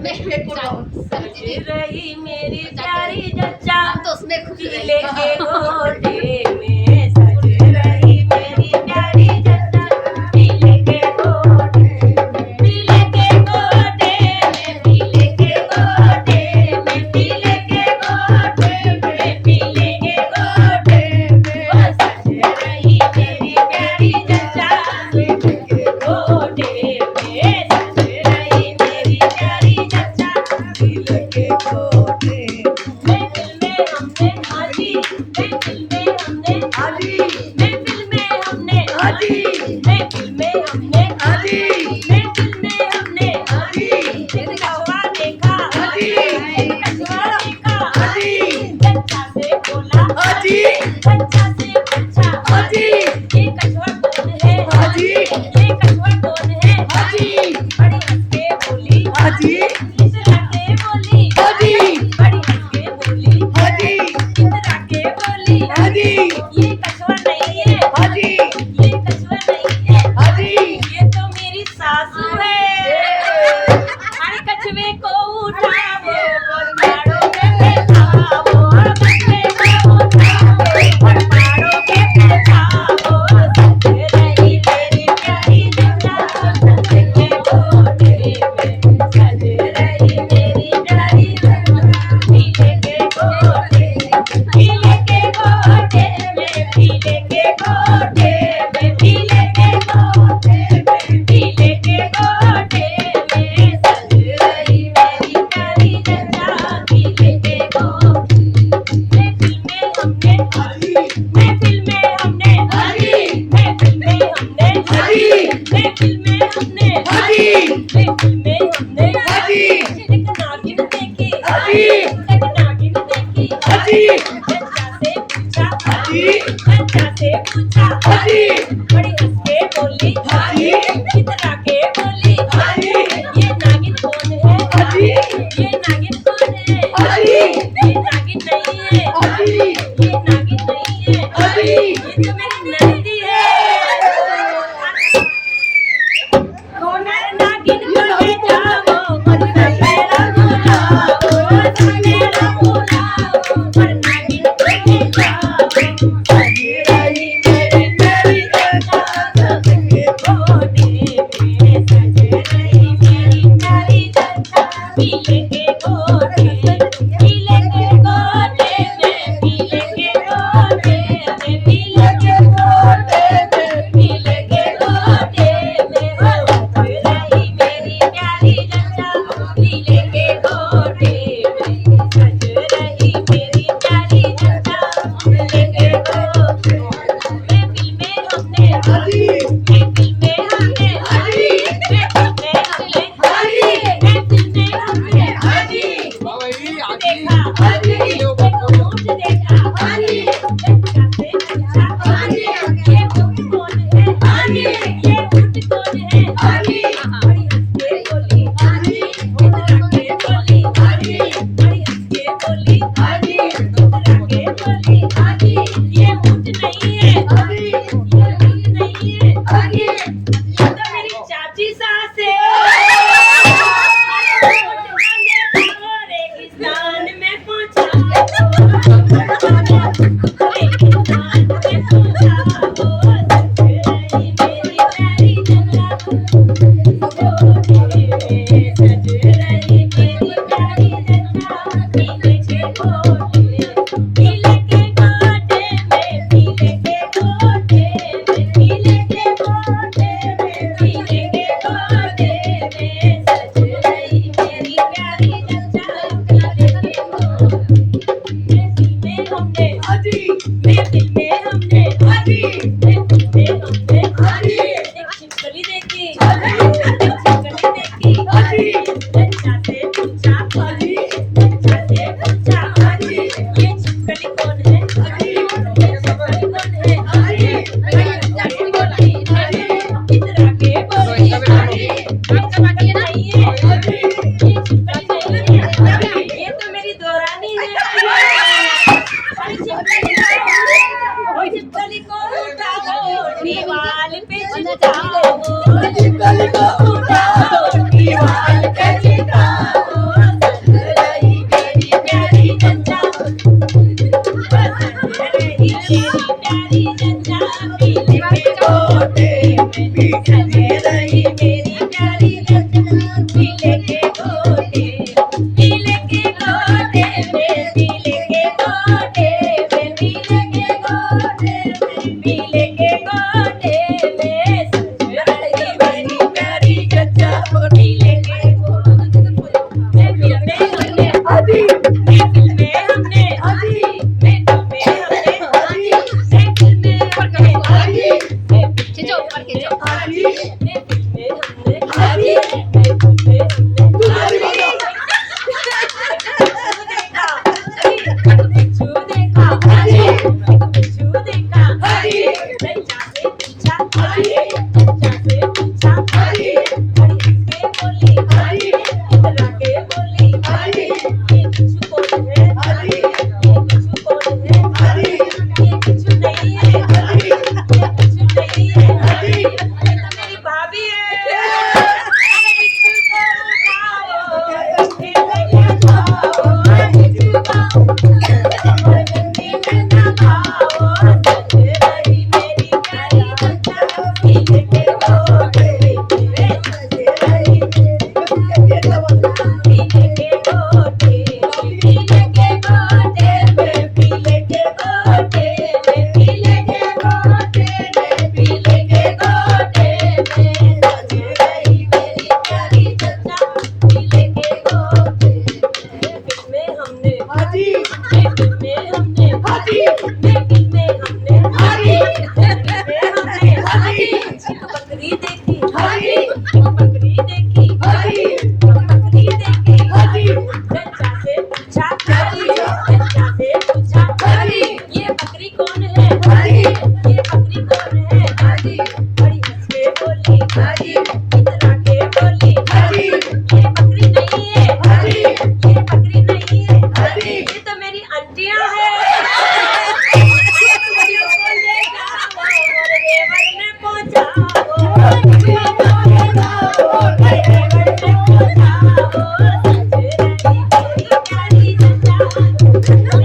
सज रही मेरी प्यारी जच्चा तो उसमें खुश पीले के गोटे में सज रही मेरी प्यारी जच्चा पीले के गोटे में पीले के गोटे में पीले के गोटे में पीले के गोटे में पीले के गोटे में सज रही मेरी प्यारी जच्चा पीले के गोटे में सज रही मेरी प्यारी जच्चा पीले के गोटे महफिल में हमने हाजी महफिल में हमने हाजी महफिल में हमने हाजी महफिल में हमने हाजी महफिल में हमने हाजी कछुआ देखा हाजी कछुआ देखा हाजी बच्चा से बोला हाजी बच्चा से पूछा हाजी ये कछुआ कौन है हाजी ये कछुआ कौन है हाजी बड़ी हंस के बोली हाजी इतरा के बोली हाजी बड़ी हंस के बोली हाजी इतरा के बोली हाजी ये कछुआ नहीं है हाजी ये कछुआ नहीं है हाजी ये तो मेरी सासू है अरे कछुए को उठाओ और पहाड़ों पे फेंकाओ कछुए को उठाओ और पहाड़ों पे फेंकाओ सज रही मेरी प्यारी जच्चा पीले के गोटे में सज रही मेरी प्यारी जच्चा पीले के गोटे पीले के गोटे में पीले के गोटे में पीले के गोटे में पीले के गोटे में सज रही मेरी प्यारी जच्चा पीले के गोटे महफिल में हमने हाजी महफिल में हमने हाजी महफिल में हमने हाजी महफिल में हमने हाजी एक नागिन देखी हाजी एक नागिन देखी हाजी बच्चा से पूछा हाजी बच्चा से पूछा हाजी बड़ी हंस के बोली हाजी इतरा के बोली हाजी ये नागिन कौन है हाजी ये नागिन कौन है हाजी ये नागिन नहीं है हाजी ये नागिन नहीं है हाजी ये तो मेरी नंदी है कौन है नागिन कहे जाओ मन मेरा बुलाओ मेरा बुलाओ पर नागिन कहे जाओ सज रही मेरी प्यारी जच्चा पीले के गोटे में सज रही मेरी प्यारी जच्चा पीले के गोटे पीले के गोटे में पीले के गोटे में पीले के गोटे में पीले के गोटे में सज रही मेरी प्यारी जच्चा पीले के गोटे में सज रही मेरी प्यारी जच्चा पीले के गोटे महफिल में हमने हाजी महफिल में हमने हाजी महफिल में हमने हाजी महफिल में हमने हाजी देखा ऊँट देखा बच्चा से पूछा ये ऊँट कौन है ये ऊँट कौन है बड़ी हंस के बोली इतरा के बोली बड़ी हंस के बोली इतरा के बोली ये ऊँट नहीं है ये ऊँट नहीं है ये तो मेरी चाची सास है रेगिस्तान में पहुंचा रेगिस्तान में पहुंचा सज रही मेरी प्यारी जच्चा गोटे में सज रही मेरी प्यारी जच्चा पीले के गोटे पीले के गोटे में पीले के गोटे में पीले के गोटे में पीले के गोटे में सज रही मेरी प्यारी जच्चा पीले के गोटे महफिल में हमने हाजी महफिल में हमने हाजी महफिल में हमने हाजी एक छिपकली देखी एक छिपकली देखी हाजी बच्चा से पूछा हाजी बच्चा से पूछा ये छिपकली कौन है ये छिपकली कौन है बच्चा से बोली इतरा के बोली ये छिपकली नहीं है ये छिपकली नहीं है ये तो मेरी दोरानी है अरे छिपकली को उठाओ दीवार पे चिपकाओ छिपकली को उठाओ दीवार पे चिपकाओ पीले के गोटे, पीले के गोटे में, पीले के गोटे में, पीले के गोटे में, पीले के गोटे में सजनी मेरी प्यारी चचा पीले के गोटे में। महफिल में हमने हाजी महफिल में हमने हाजी महफिल में हमने हाजी महफिल में हमने हाजी खींचो ऊपर खींचो हाजी महफिल में हमने हाजी महफिल में हमने हाजी बिच्छू देखा हाजी बिच्छू देखा हाजी चचा से पूछा हाजी चचा से पूछा हाजी बड़ी हंस के बोली हाजी इधर आके बोली हाजी ये बिच्छू कौन है हाजी ये बिच्छू कौन है हाजी ये बिच्छू नहीं है हाजी ये बिच्छू नहीं है हाजी ये तो मेरी भाभी है अरे बिच्छू को उठाओ फिर लेके जाओ बिच्छू को और गंदी में नहाओ सजे रही मेरी प्यारी चचा पीले के गोटे में सजे रही पीले के गोटे पीले के गोटे में पीले के गोटे में पीले के गोटे में पीले के गोटे में सजे रही मेरी प्यारी चचा पीले के गोटे महफिल में हमने हाजी महफिल में हमने हाजी महफिल में हमने हाजी महफिल में हमने हाजी एक बकरी देखी हाजी एक बकरी देखी हाजी एक बकरी देखी हाजी चचा से पूछा चचा से पूछा हाजी ये बकरी कौन है हाजी ये बकरी कौन है हाजी बड़ी हंस के बोली हाजी इधर आके बोली हाजी ये बकरी नहीं है हाजी ये बकरी नहीं है हाजी ये तो मेरी आंटियां हैं बकरियों को ले जाओ और देवर में पहुंचाओ